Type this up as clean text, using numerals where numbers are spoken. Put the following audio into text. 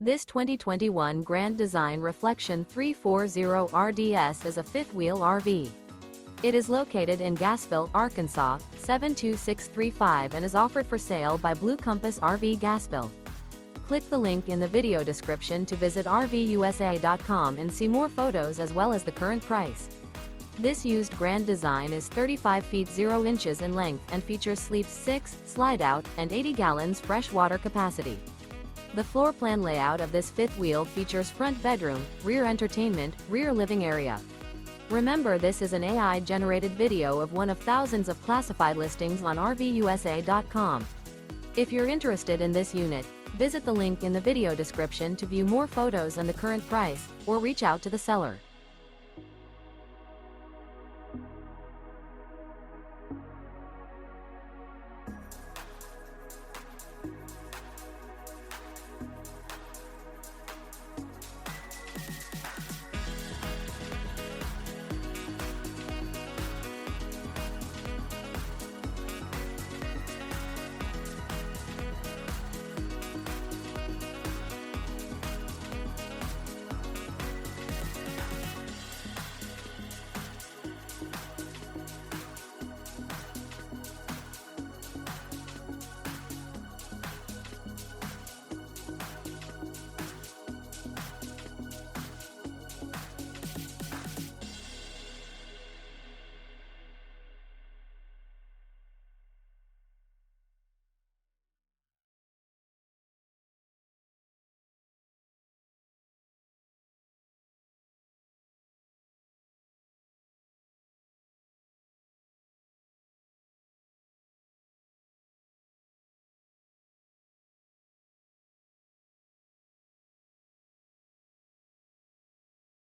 This 2021 Grand Design Reflection 340 RDS is a fifth-wheel RV. It is located in Gassville, Arkansas, 72635 and is offered for sale by Blue Compass RV Gassville. Click the link in the video description to visit RVUSA.com and see more photos as well as the current price. This used Grand Design is 35 feet 0 inches in length and features sleeps 6, slide-out, and 80 gallons fresh water capacity. The floor plan layout of this fifth wheel features front bedroom, rear entertainment, rear living area. Remember, this is an AI-generated video of one of thousands of classified listings on RVUSA.com. If you're interested in this unit, visit the link in the video description to view more photos and the current price, or reach out to the seller.